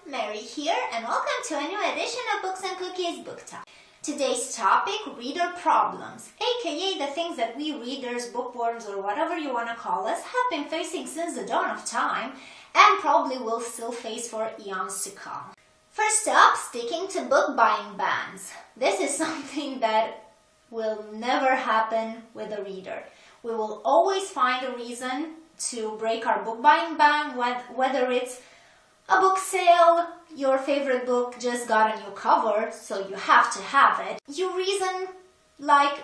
Mary here, and welcome to a new edition of Books and Cookies Book Talk. Today's topic, reader problems, aka the things that we readers, bookworms, or whatever you want to call us, have been facing since the dawn of time and probably will still face for eons to come. First up, sticking to book buying bans. This is something that will never happen with a reader. We will always find a reason to break our book buying ban, whether it's a book sale, your favorite book just got a new cover, so you have to have it. You reason like,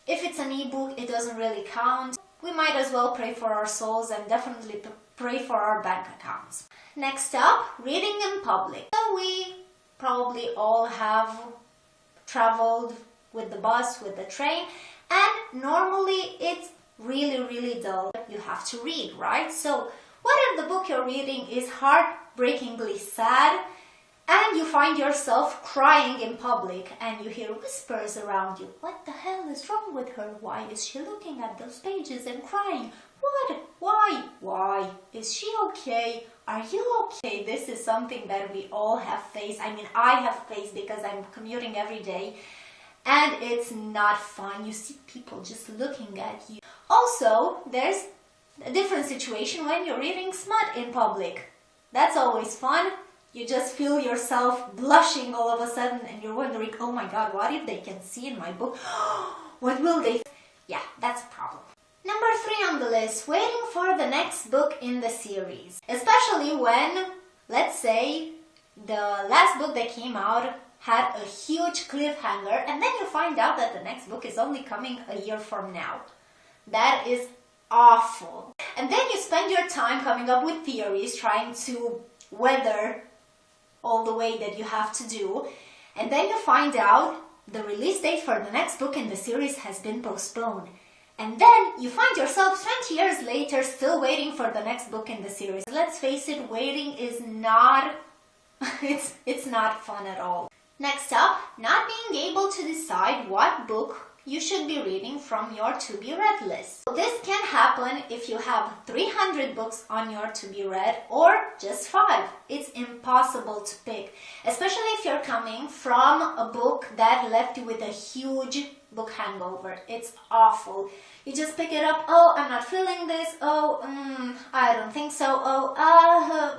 if it's an ebook, it doesn't really count. We might as well pray for our souls and definitely pray for our bank accounts. Next up, reading in public. So we probably all have traveled with the bus, with the train, and normally it's really dull. You have to read, right? So what if the book you're reading is heartbreakingly sad and you find yourself crying in public and you hear whispers around you? What the hell is wrong with her? Why is she looking at those pages and crying? What? Why? Is she okay? Are you okay? This is something that we all have faced. I mean, I have faced because I'm commuting every day. And it's not fun. You see people just looking at you. Also, there's a different situation when you're reading smut in public. That's always fun. You just feel yourself blushing all of a sudden and you're wondering, oh my god, what if they can see in my book? What will they? Yeah, that's a problem. Number 3 on the list, waiting for the next book in the series. Especially when, let's say, the last book that came out had a huge cliffhanger and then you find out that the next book is only coming a year from now. That is awful. And then you spend your time coming up with theories, trying to weather all the way that you have to do, and then you find out the release date for the next book in the series has been postponed. And then you find yourself 20 years later still waiting for the next book in the series. Let's face it, waiting is not it's not fun at all. Next up, not being able to decide what book you should be reading from your to-be-read list. So this can happen if you have 300 books on your to-be-read or just 5. It's impossible to pick, especially if you're coming from a book that left you with a huge book hangover. It's awful. You just pick it up, oh, I'm not feeling this, oh, I don't think so,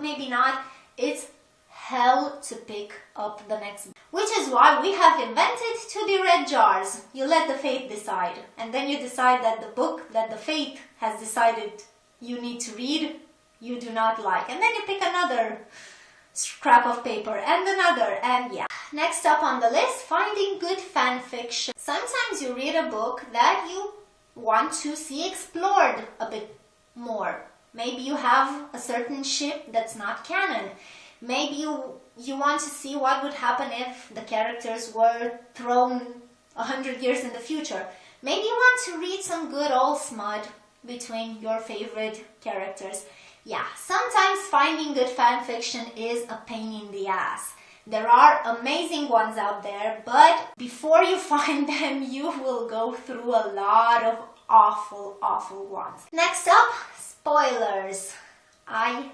maybe not. It's hell to pick up the next book. Which is why we have invented to-be-read jars. You let the fate decide, and then you decide that the book that the fate has decided you need to read, you do not like. And then you pick another scrap of paper and another, and yeah. Next up on the list, finding good fan fiction. Sometimes you read a book that you want to see explored a bit more. Maybe you have a certain ship that's not canon. Maybe you want to see what would happen if the characters were thrown 100 years in the future. Maybe you want to read some good old smut between your favorite characters. Yeah, sometimes finding good fan fiction is a pain in the ass. There are amazing ones out there, but before you find them, you will go through a lot of awful ones. Next up, spoilers. I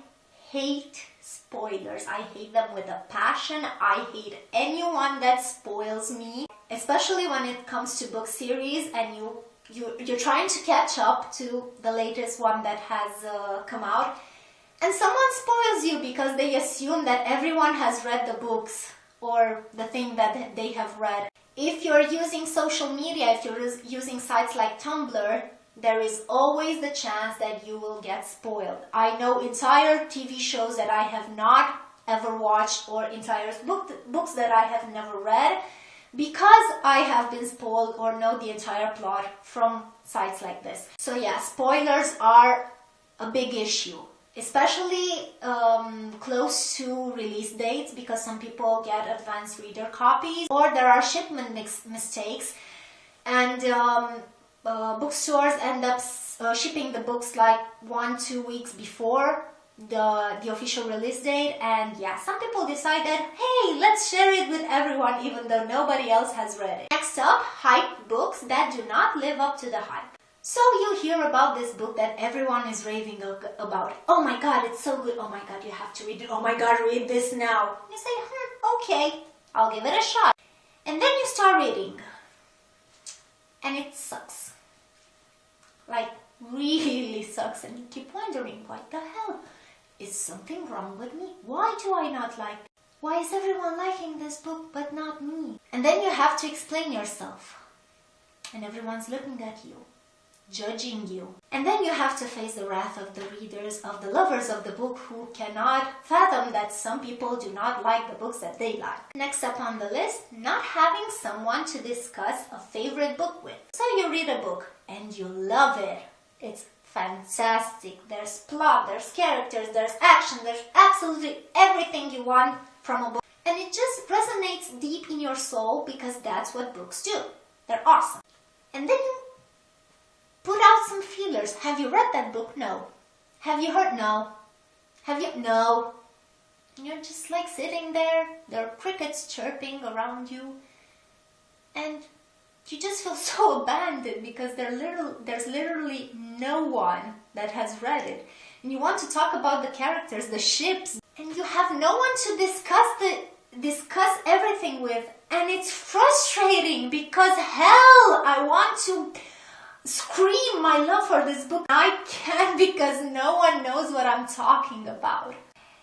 hate spoilers. I hate them with a passion. I hate anyone that spoils me, especially when it comes to book series and you're trying to catch up to the latest one that has come out, and someone spoils you because they assume that everyone has read the books or the thing that they have read. If you're using social media, if you're using sites like Tumblr, there is always the chance that you will get spoiled. I know entire TV shows that I have not ever watched or entire books that I have never read because I have been spoiled or know the entire plot from sites like this. So yeah, spoilers are a big issue, especially close to release dates because some people get advanced reader copies or there are shipment mistakes and bookstores end up shipping the books like 1-2 weeks before the official release date, and yeah, some people decide that, hey, let's share it with everyone even though nobody else has read it. Next up, hype books that do not live up to the hype. So you hear about this book that everyone is raving about. Oh my god, it's so good. Oh my god, you have to read it. Oh my god, read this now. You say, okay, I'll give it a shot. And then you start reading. And it sucks. Like, really sucks. And you keep wondering, what the hell? Is something wrong with me? Why do I not like it? Why is everyone liking this book but not me? And then you have to explain yourself. And everyone's looking at you, judging you. And then you have to face the wrath of the readers, of the lovers of the book who cannot fathom that some people do not like the books that they like. Next up on the list, not having someone to discuss a favorite book with. So you read a book and you love it. It's fantastic. There's plot, there's characters, there's action, there's absolutely everything you want from a book. And it just resonates deep in your soul because that's what books do. They're awesome. And then you put out some feelers. Have you read that book? No. Have you heard? No. Have you? No. And you're just like sitting there. There are crickets chirping around you. And you just feel so abandoned because there's literally no one that has read it. And you want to talk about the characters, the ships, and you have no one to discuss everything with. And it's frustrating because hell, I want to scream my love for this book. I can't because no one knows what I'm talking about.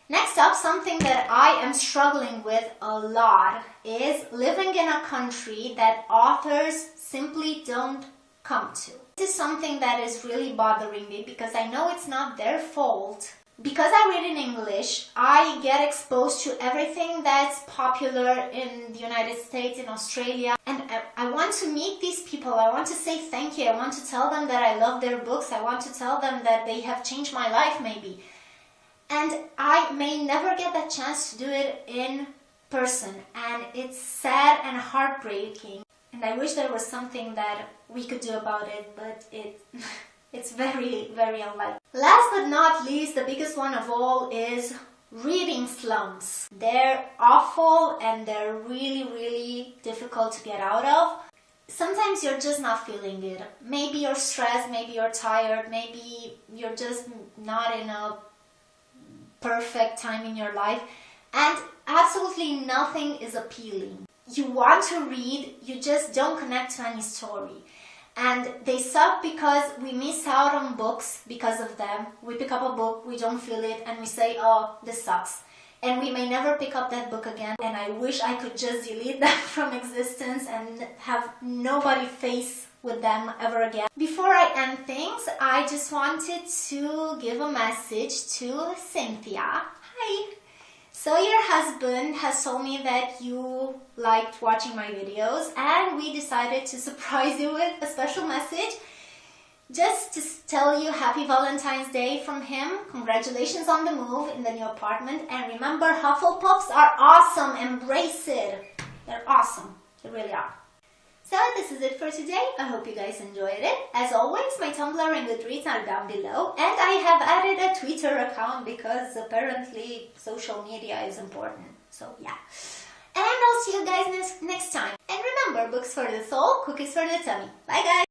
Next up, something that I am struggling with a lot is living in a country that authors simply don't come to. This is something that is really bothering me because I know it's not their fault. Because I read in English, I get exposed to everything that's popular in the United States, in Australia, and I want to meet these people. I want to say thank you. I want to tell them that I love their books. I want to tell them that they have changed my life maybe. And I may never get that chance to do it in person, and it's sad and heartbreaking. And I wish there was something that we could do about it, but it's very, very unlikely. Last but not least, the biggest one of all is reading slumps. They're awful and they're really, really difficult to get out of. Sometimes you're just not feeling it. Maybe you're stressed, maybe you're tired, maybe you're just not in a perfect time in your life, and absolutely nothing is appealing. You want to read, you just don't connect to any story. And they suck because we miss out on books because of them. We pick up a book, we don't feel it, and we say, oh, this sucks. And we may never pick up that book again. And I wish I could just delete that from existence and have nobody face with them ever again. Before I end things, I just wanted to give a message to Cynthia. Hi! So your husband has told me that you liked watching my videos, and we decided to surprise you with a special message just to tell you Happy Valentine's Day from him. Congratulations on the move in the new apartment, and remember, Hufflepuffs are awesome. Embrace it. They're awesome. They really are. So this is it for today. I hope you guys enjoyed it. As always, my Tumblr and Goodreads are down below, and I have added a Twitter account because apparently social media is important. So yeah. And I'll see you guys next time. And remember, books for the soul, cookies for the tummy. Bye guys!